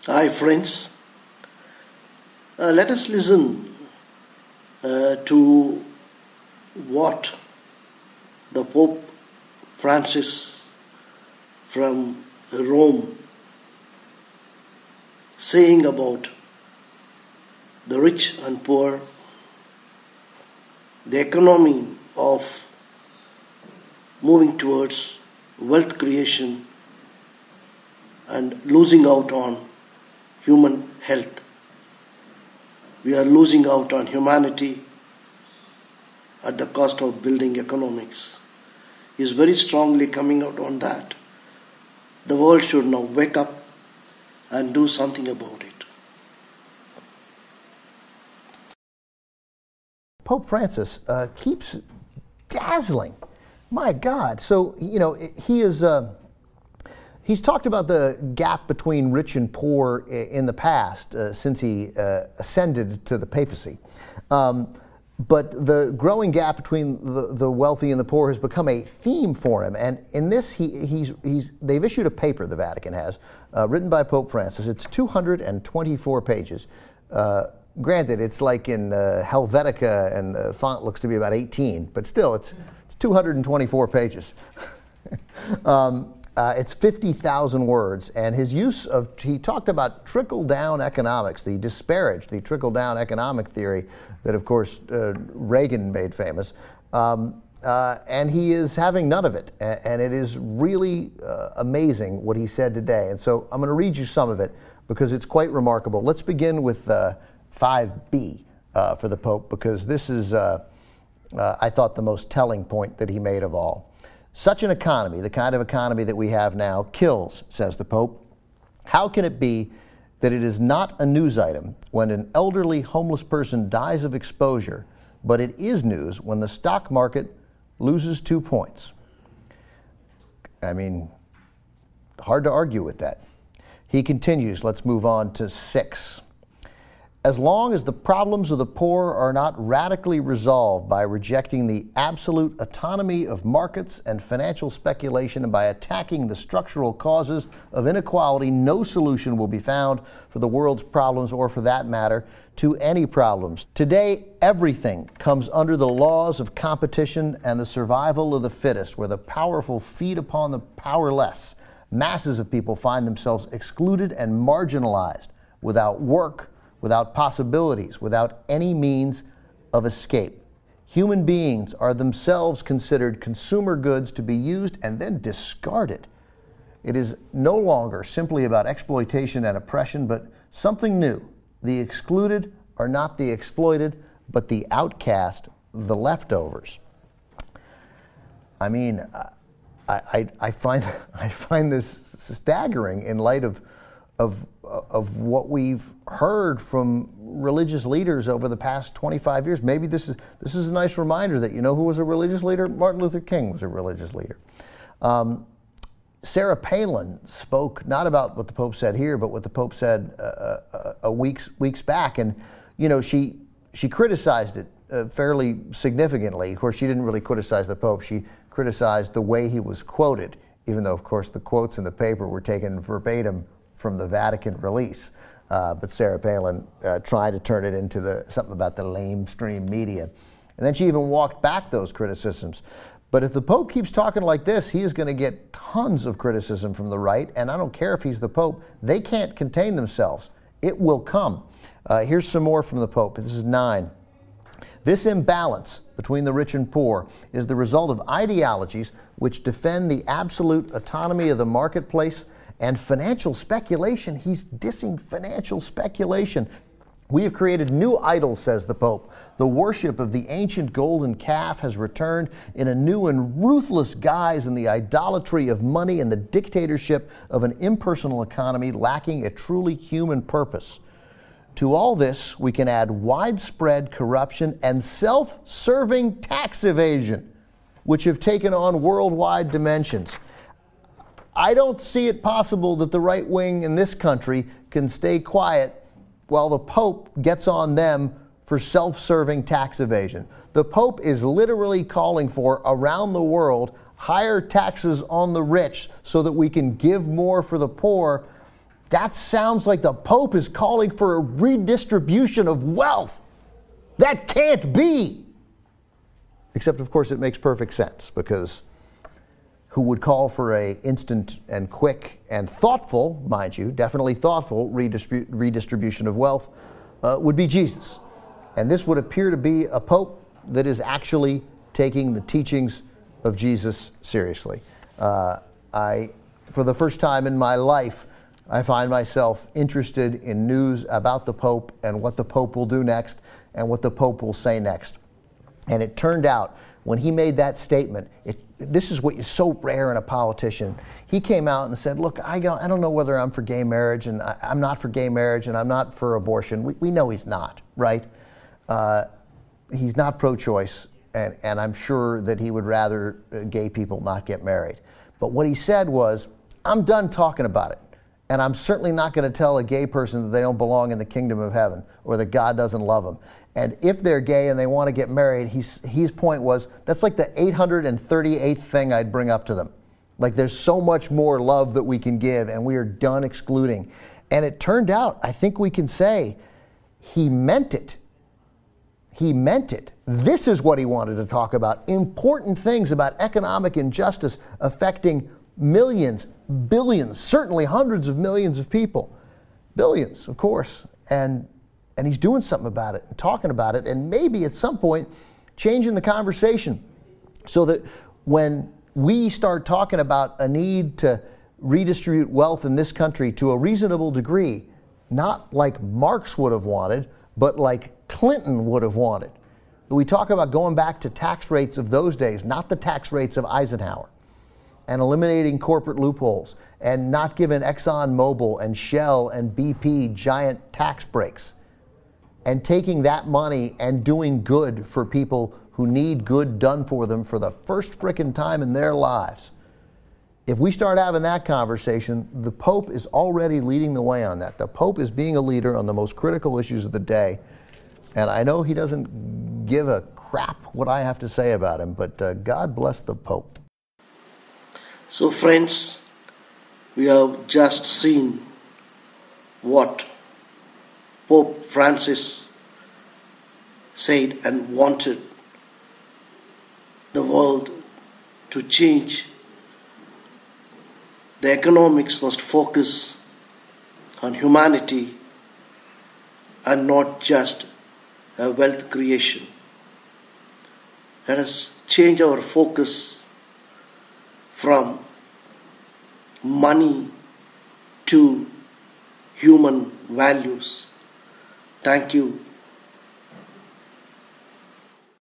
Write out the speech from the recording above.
Hi, friends. Let us listen to what the Pope Francis from Rome saying about the rich and poor, the economy of moving towards wealth creation and losing out on human health. We are losing out on humanity at the cost of building economics. He is very strongly coming out on that. The world should now wake up and do something about it. Pope Francis keeps dazzling. My God. So, he's talked about the gap between rich and poor in the past since he ascended to the papacy. But the growing gap between the wealthy and the poor has become a theme for him. And in this, they've issued a paper, the Vatican has, written by Pope Francis. It's 224 pages. Granted, it's like in Helvetica, and the font looks to be about 18, but still, it's 224 pages. It's 50,000 words, and he talked about trickle-down economics. He disparaged the trickle-down economic theory that, of course, Reagan made famous. And he is having none of it, and it is really amazing what he said today. And so I'm going to read you some of it because it's quite remarkable. Let's begin with 5B for the Pope, because this is, I thought, the most telling point that he made of all. Such an economy, the kind of economy that we have now, kills, says the Pope. How can it be that it is not a news item when an elderly homeless person dies of exposure, but it is news when the stock market loses 2 points? I mean, hard to argue with that. He continues, let's move on to 6. As long as the problems of the poor are not radically resolved by rejecting the absolute autonomy of markets and financial speculation and by attacking the structural causes of inequality, no solution will be found for the world's problems, or for that matter, to any problems. Today, everything comes under the laws of competition and the survival of the fittest, where the powerful feed upon the powerless. Masses of people find themselves excluded and marginalized, without work, without possibilities, without any means of escape. Human beings are themselves considered consumer goods to be used and then discarded. It is no longer simply about exploitation and oppression, but something new. The excluded are not the exploited, but the outcast, the leftovers. I mean, I find this staggering in light of what we've heard from religious leaders over the past 25 years. Maybe this is a nice reminder that, you know who was a religious leader? Martin Luther King was a religious leader. Sarah Palin spoke not about what the Pope said here, but what the Pope said weeks back, and she criticized it fairly significantly. Of course, she didn't really criticize the Pope. She criticized the way he was quoted, even though, of course, the quotes in the paper were taken verbatim from the Vatican release. But Sarah Palin tried to turn it into something about the lamestream media. And then she even walked back those criticisms. But if the Pope keeps talking like this, he is going to get tons of criticism from the right. And I don't care if he's the Pope. They can't contain themselves. It will come. Here's some more from the Pope. This is 9. This imbalance between the rich and poor is the result of ideologies which defend the absolute autonomy of the marketplace and financial speculation. He's dissing financial speculation. We have created new idols, says the Pope. The worship of the ancient golden calf has returned in a new and ruthless guise in the idolatry of money and the dictatorship of an impersonal economy lacking a truly human purpose. To all this, we can add widespread corruption and self-serving tax evasion, which have taken on worldwide dimensions. I don't see it possible that the right wing in this country can stay quiet while the Pope gets on them for self-serving tax evasion. The Pope is literally calling for, around the world, higher taxes on the rich so that we can give more for the poor. That sounds like the Pope is calling for a redistribution of wealth. That can't be. Except, of course, it makes perfect sense, because who would call for a instant and quick and thoughtful, mind you, definitely thoughtful redistribution of wealth would be Jesus. And this would appear to be a Pope that is actually taking the teachings of Jesus seriously. For the first time in my life, I find myself interested in news about the Pope and what the Pope will do next and what the Pope will say next. And it turned out, when he made that statement, this is what is so rare in a politician. He came out and said, look, I don't know whether I'm for gay marriage, and I'm not for gay marriage, and I'm not for abortion. We know he's not, right? He's not pro-choice, and I'm sure that he would rather gay people not get married. But what he said was, I'm done talking about it. And I'm certainly not going to tell a gay person that they don't belong in the kingdom of heaven, or that God doesn't love them. And if they're gay and they want to get married, his point was, that's like the 838th thing I'd bring up to them. Like, there's so much more love that we can give, and we are done excluding. And it turned out, I think we can say, he meant it. He meant it. This is what he wanted to talk about. Important things about economic injustice affecting millions, billions, certainly hundreds of millions of people. Billions, of course. And he's doing something about it and talking about it, and maybe at some point changing the conversation, so that when we start talking about a need to redistribute wealth in this country to a reasonable degree, not like Marx would have wanted, but like Clinton would have wanted. We talk about going back to tax rates of those days, not the tax rates of Eisenhower, and eliminating corporate loopholes, and not giving ExxonMobil and Shell and BP giant tax breaks, and taking that money and doing good for people who need good done for them for the first frickin' time in their lives. If we start having that conversation, the Pope is already leading the way on that. The Pope is being a leader on the most critical issues of the day. And I know he doesn't give a crap what I have to say about him, but God bless the Pope. So friends, we have just seen what Pope Francis said and wanted the world to change. The economics must focus on humanity and not just a wealth creation. Let us change our focus from money to human values. Thank you.